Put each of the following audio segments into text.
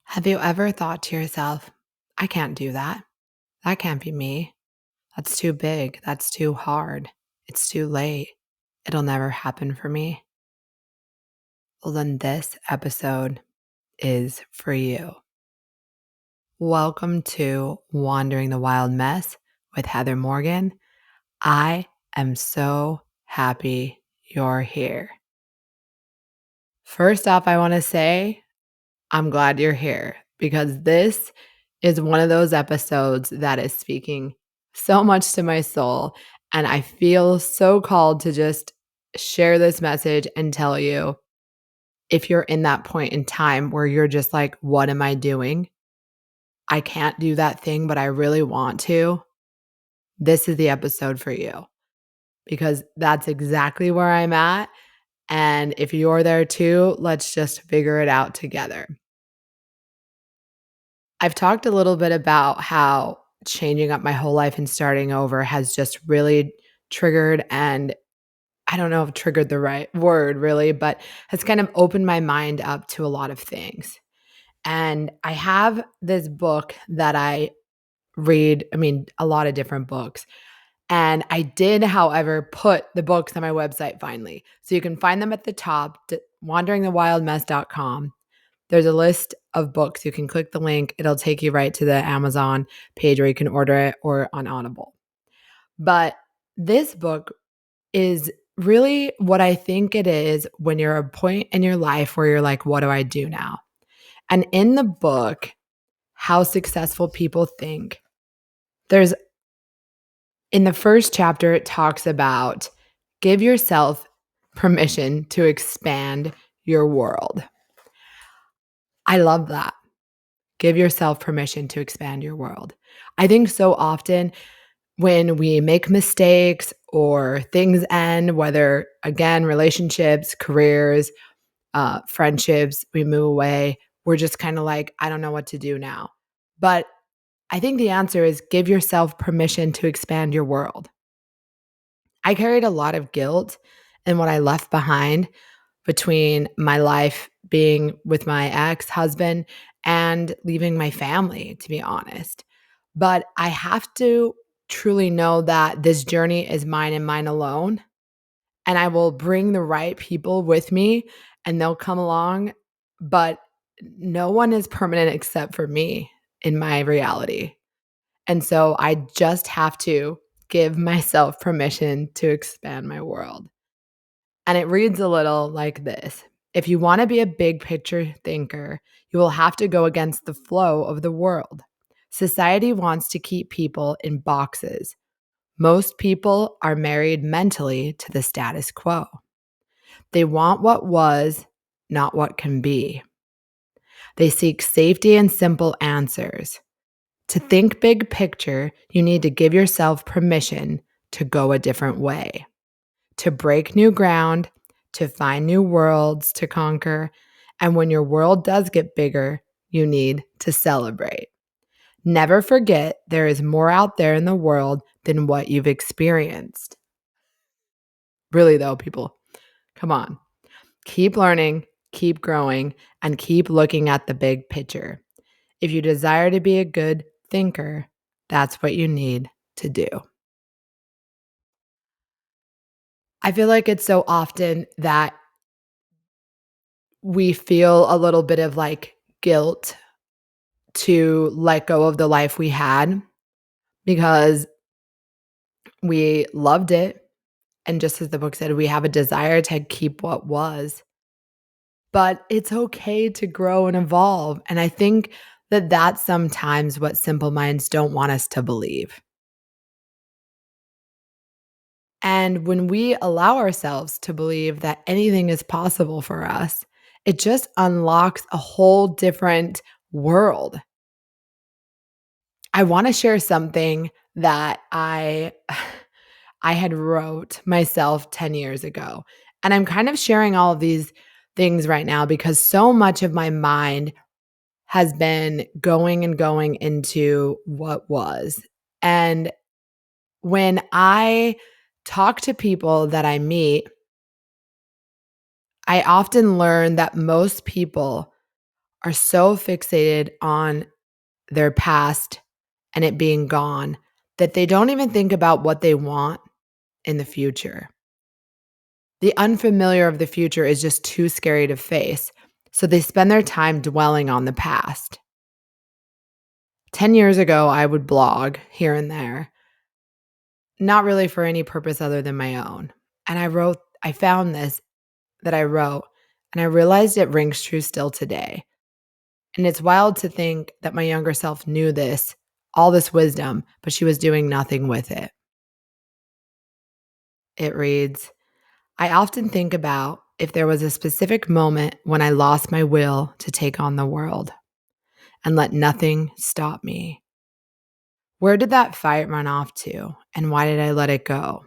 Have you ever thought to yourself, I can't do that. That can't be me. That's too big. That's too hard. It's too late. It'll never happen for me. Well, then this episode is for you. Welcome to Wandering the Wild Mess with Heather Morgan. I am so happy you're here. First off, I want to say I'm glad you're here because this is one of those episodes that is speaking so much to my soul. And I feel so called to just share this message and tell you if you're in that point in time where you're just like, what am I doing? I can't do that thing, but I really want to. This is the episode for you because that's exactly where I'm at. And if you're there too, let's just figure it out together. I've talked a little bit about how changing up my whole life and starting over has just really triggered, and I don't know if triggered the right word really, but has kind of opened my mind up to a lot of things. And I have this book that I read, a lot of different books. And I did, however, put the books on my website finally. So you can find them at the top, wanderingthewildmess.com. There's a list of books. You can click the link. It'll take you right to the Amazon page where you can order it or on Audible. But this book is really what I think it is when you're at a point in your life where you're like, what do I do now? And in the book, How Successful People Think, there's in the first chapter, it talks about give yourself permission to expand your world. I love that. Give yourself permission to expand your world. I think so often when we make mistakes or things end, whether again, relationships, careers, friendships, we move away, we're just kind of like, I don't know what to do now. But I think the answer is give yourself permission to expand your world. I carried a lot of guilt in what I left behind between my life being with my ex-husband and leaving my family, to be honest. But I have to truly know that this journey is mine and mine alone. And I will bring the right people with me and they'll come along. But no one is permanent except for me in my reality. And so I just have to give myself permission to expand my world. And it reads a little like this. If you want to be a big picture thinker, you will have to go against the flow of the world. Society wants to keep people in boxes. Most people are married mentally to the status quo. They want what was, not what can be. They seek safety and simple answers. To think big picture, you need to give yourself permission to go a different way, to break new ground, to find new worlds to conquer. And when your world does get bigger, you need to celebrate. Never forget there is more out there in the world than what you've experienced. Really, though, people, come on. Keep learning, keep growing, and keep looking at the big picture. If you desire to be a good thinker, that's what you need to do. I feel like it's so often that we feel a little bit of like guilt to let go of the life we had because we loved it. And just as the book said, we have a desire to keep what was. But it's okay to grow and evolve. And I think that that's sometimes what simple minds don't want us to believe. And when we allow ourselves to believe that anything is possible for us, it just unlocks a whole different world. I want to share something that I had wrote myself 10 years ago. And I'm kind of sharing all of these things right now because so much of my mind has been going and going into what was. And when I talk to people that I meet, I often learn that most people are so fixated on their past and it being gone that they don't even think about what they want in the future. The unfamiliar of the future is just too scary to face, so they spend their time dwelling on the past. 10 years ago, I would blog here and there, not really for any purpose other than my own. And I found this that I wrote, and I realized it rings true still today. And it's wild to think that my younger self knew this, all this wisdom, but she was doing nothing with it. It reads, I often think about if there was a specific moment when I lost my will to take on the world and let nothing stop me. Where did that fight run off to, and why did I let it go?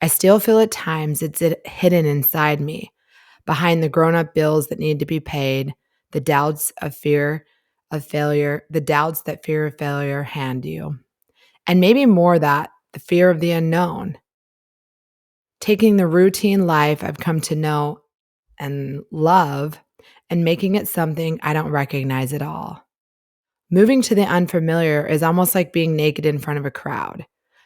I still feel at times hidden inside me, behind the grown up bills that need to be paid, the doubts of fear of failure, the doubts that fear of failure hand you, and maybe more that the fear of the unknown. Taking the routine life I've come to know and love and making it something I don't recognize at all. Moving to the unfamiliar is almost like being naked in front of a crowd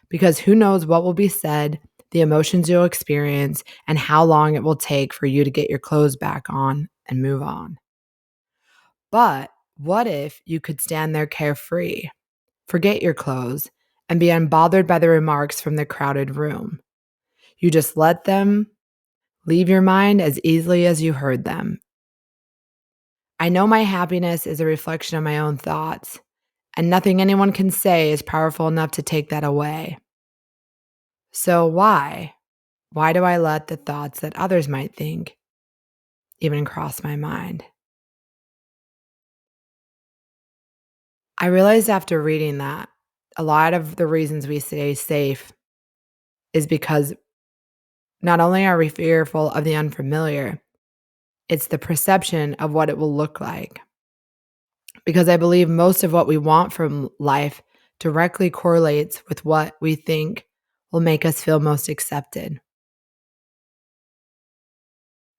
because who knows what will be said, the emotions you'll experience, and how long it will take for you to get your clothes back on and move on. But what if you could stand there carefree, forget your clothes, and be unbothered by the remarks from the crowded room? You just let them leave your mind as easily as you heard them. I know my happiness is a reflection of my own thoughts, and nothing anyone can say is powerful enough to take that away. So why? Why do I let the thoughts that others might think even cross my mind? I realized after reading that a lot of the reasons we stay safe is because not only are we fearful of the unfamiliar, it's the perception of what it will look like. Because I believe most of what we want from life directly correlates with what we think will make us feel most accepted.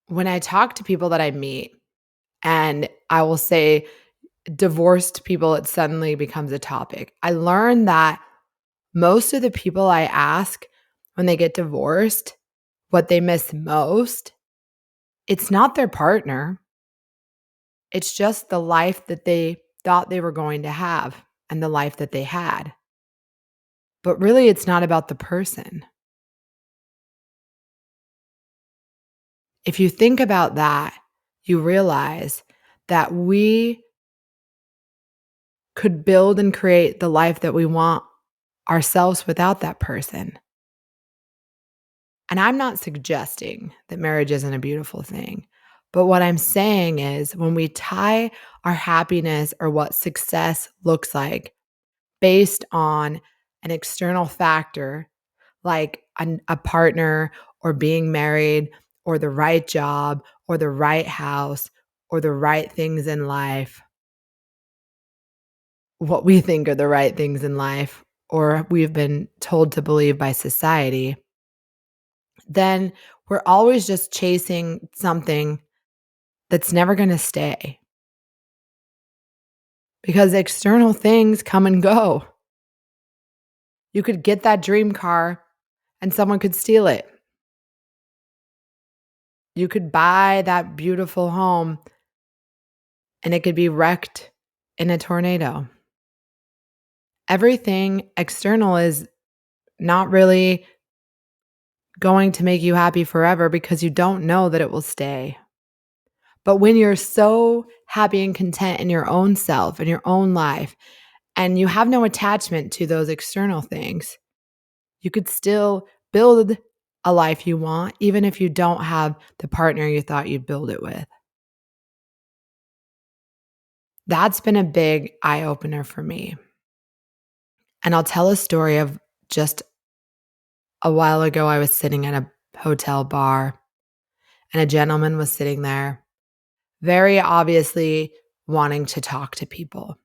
When I talk to people that I meet, and I will say divorced people, it suddenly becomes a topic. I learned that most of the people I ask when they get divorced, what they miss most, it's not their partner. It's just the life that they thought they were going to have and the life that they had. But really, it's not about the person. If you think about that, you realize that we could build and create the life that we want ourselves without that person. And I'm not suggesting that marriage isn't a beautiful thing. But what I'm saying is when we tie our happiness or what success looks like based on an external factor like a partner or being married or the right job or the right house or the right things in life, what we think are the right things in life, or we've been told to believe by society, then we're always just chasing something that's never going to stay because external things come and go. You could get that dream car and someone could steal it. You could buy that beautiful home and it could be wrecked in a tornado. Everything external is not really going to make you happy forever because you don't know that it will stay. But when you're so happy and content in your own self and your own life, and you have no attachment to those external things, you could still build a life you want, even if you don't have the partner you thought you'd build it with. That's been a big eye opener for me. And I'll tell a story of just a while ago. I was sitting at a hotel bar and a gentleman was sitting there, very obviously wanting to talk to people.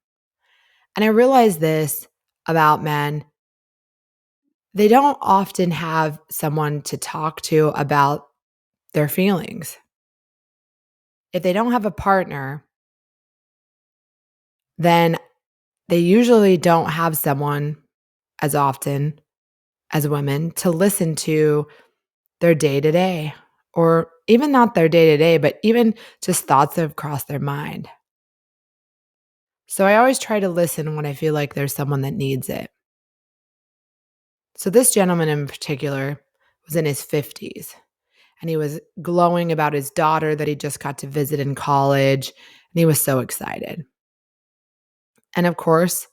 And I realized this about men. They don't often have someone to talk to about their feelings. If they don't have a partner, then they usually don't have someone as often as women to listen to their day to day, or even not their day to day, but even just thoughts that have crossed their mind. So I always try to listen when I feel like there's someone that needs it. So this gentleman in particular was in his 50s, and he was glowing about his daughter that he just got to visit in college, and he was so excited. And of course,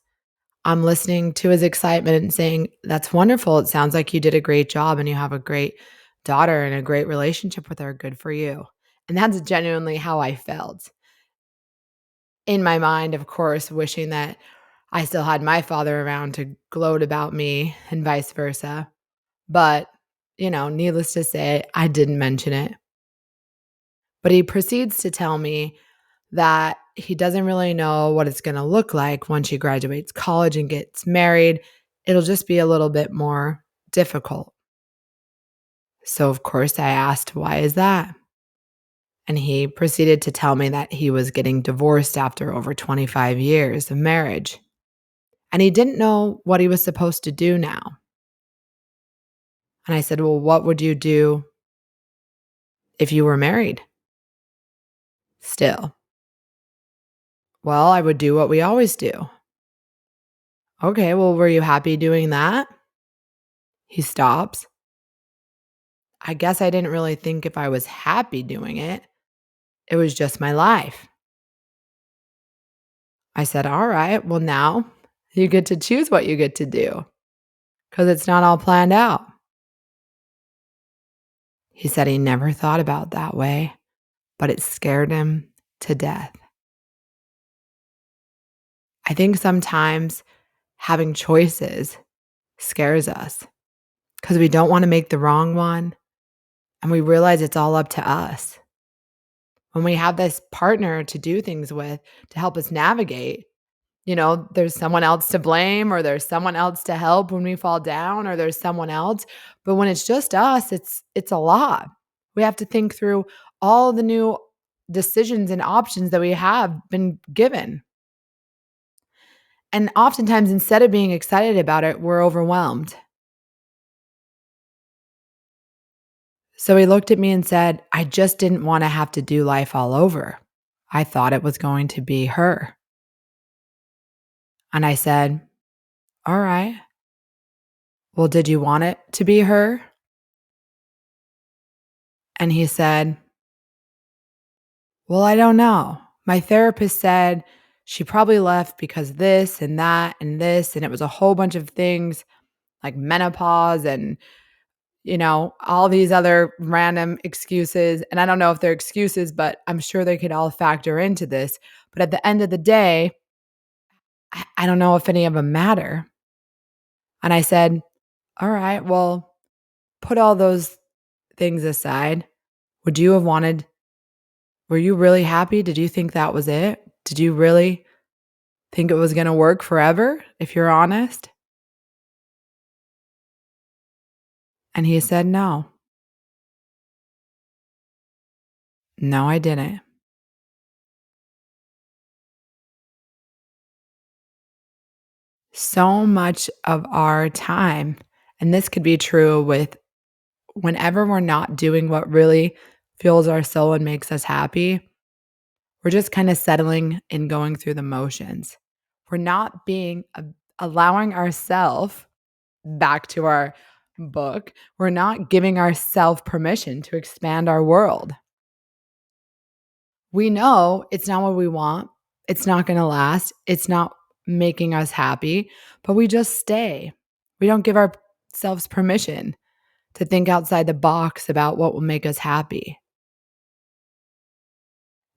I'm listening to his excitement and saying, "That's wonderful. It sounds like you did a great job and you have a great daughter and a great relationship with her. Good for you." And that's genuinely how I felt. In my mind, of course, wishing that I still had my father around to gloat about me and vice versa. But, needless to say, I didn't mention it. But he proceeds to tell me that he doesn't really know what it's going to look like once she graduates college and gets married. It'll just be a little bit more difficult. So, of course, I asked, "Why is that?" And he proceeded to tell me that he was getting divorced after over 25 years of marriage. And he didn't know what he was supposed to do now. And I said, "Well, what would you do if you were married still?" "Well, I would do what we always do." "Okay, well, were you happy doing that?" He stops. "I guess I didn't really think if I was happy doing it. It was just my life." I said, "All right, well, now you get to choose what you get to do because it's not all planned out." He said he never thought about that way, but it scared him to death. I think sometimes having choices scares us because we don't want to make the wrong one and we realize it's all up to us. When we have this partner to do things with to help us navigate, there's someone else to blame or there's someone else to help when we fall down or there's someone else. But when it's just us, it's a lot. We have to think through all the new decisions and options that we have been given. And oftentimes, instead of being excited about it, we're overwhelmed. So he looked at me and said, "I just didn't want to have to do life all over. I thought it was going to be her." And I said, "All right. Well, did you want it to be her?" And he said, "Well, I don't know. My therapist said she probably left because this and that and this, and it was a whole bunch of things like menopause and, all these other random excuses. And I don't know if they're excuses, but I'm sure they could all factor into this. But at the end of the day, I don't know if any of them matter." And I said, "All right, well, put all those things aside. Would you have wanted Were you really happy? Did you think that was it? Did you really think it was gonna work forever, if you're honest?" And he said, "No. No, I didn't." So much of our time, and this could be true with whenever we're not doing what really fuels our soul and makes us happy, we're just kinda settling and going through the motions. We're not allowing ourself back to our book, we're not giving ourself permission to expand our world. We know it's not what we want. It's not gonna last. It's not making us happy, but we just stay. We don't give ourselves permission to think outside the box about what will make us happy.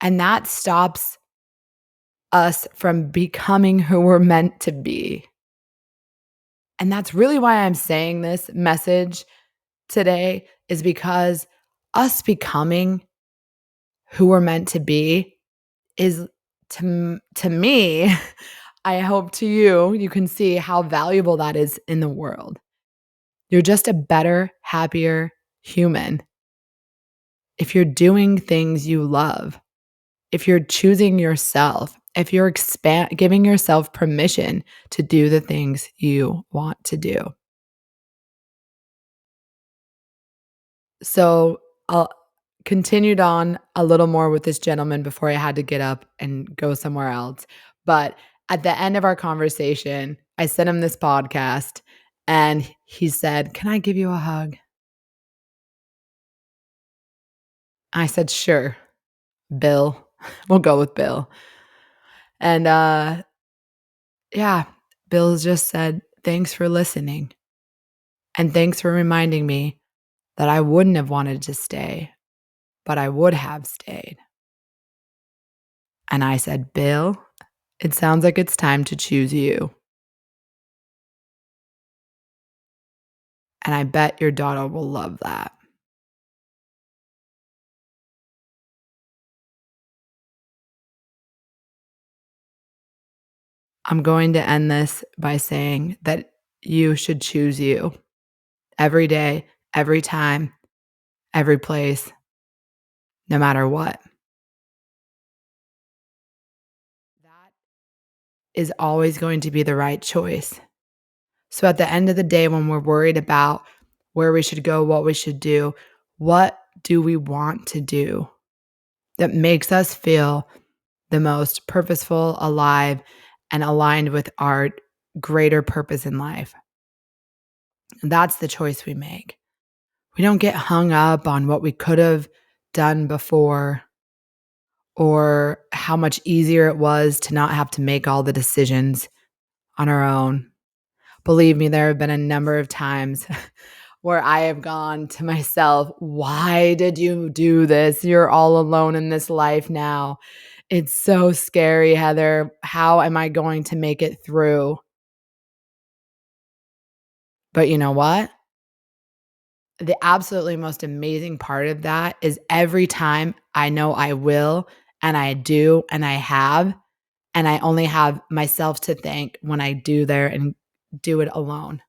And that stops us from becoming who we're meant to be. And that's really why I'm saying this message today is because us becoming who we're meant to be is to me, I hope to you, you can see how valuable that is in the world. You're just a better, happier human if you're doing things you love, if you're choosing yourself, if you're giving yourself permission to do the things you want to do. So I'll continued on a little more with this gentleman before I had to get up and go somewhere else. But at the end of our conversation, I sent him this podcast and he said, "Can I give you a hug?" I said, "Sure, Bill." We'll go with Bill. And yeah, Bill just said, "Thanks for listening. And thanks for reminding me that I wouldn't have wanted to stay, but I would have stayed." And I said, "Bill, it sounds like it's time to choose you. And I bet your daughter will love that." I'm going to end this by saying that you should choose you every day, every time, every place, no matter what. That is always going to be the right choice. So at the end of the day, when we're worried about where we should go, what we should do, what do we want to do that makes us feel the most purposeful, alive, and aligned with our greater purpose in life? And that's the choice we make. We don't get hung up on what we could have done before or how much easier it was to not have to make all the decisions on our own. Believe me, there have been a number of times where I have gone to myself, "Why did you do this? You're all alone in this life now. It's so scary, Heather. How am I going to make it through?" But you know what? The absolutely most amazing part of that is every time I know I will, and I do, and I have, and I only have myself to thank when I do there and do it alone.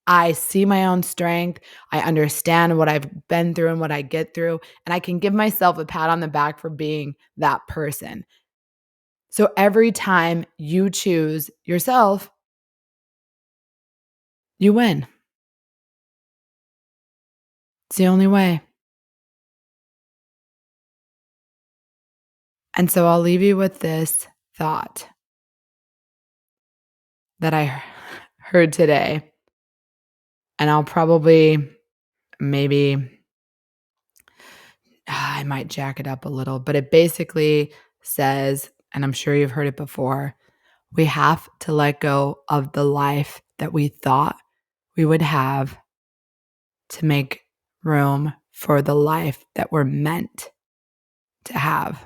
I see my own strength. I understand what I've been through and what I get through, and I can give myself a pat on the back for being that person. So every time you choose yourself, you win. It's the only way. And so I'll leave you with this thought that I heard today, and I'll probably maybe I might jack it up a little, but it basically says, and I'm sure you've heard it before, we have to let go of the life that we thought we would have to make room for the life that we're meant to have.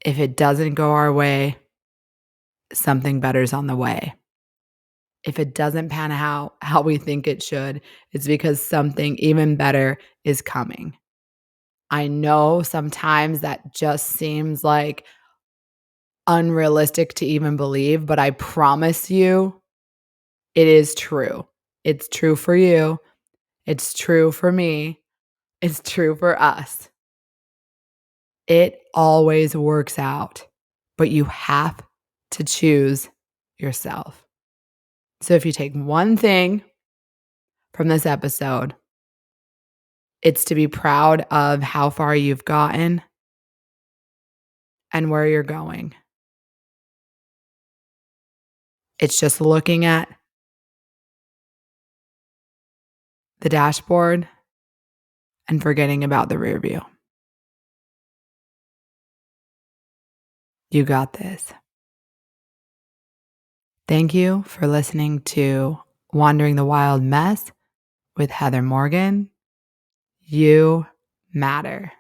If it doesn't go our way, something better's on the way. If it doesn't pan out how we think it should, it's because something even better is coming. I know sometimes that just seems like unrealistic to even believe, but I promise you it is true. It's true for you. It's true for me. It's true for us. It always works out, but you have to choose yourself. So if you take one thing from this episode, it's to be proud of how far you've gotten and where you're going. It's just looking at the dashboard and forgetting about the rear view. You got this. Thank you for listening to Wandering the Wild Mess with Heather Morgan. You matter.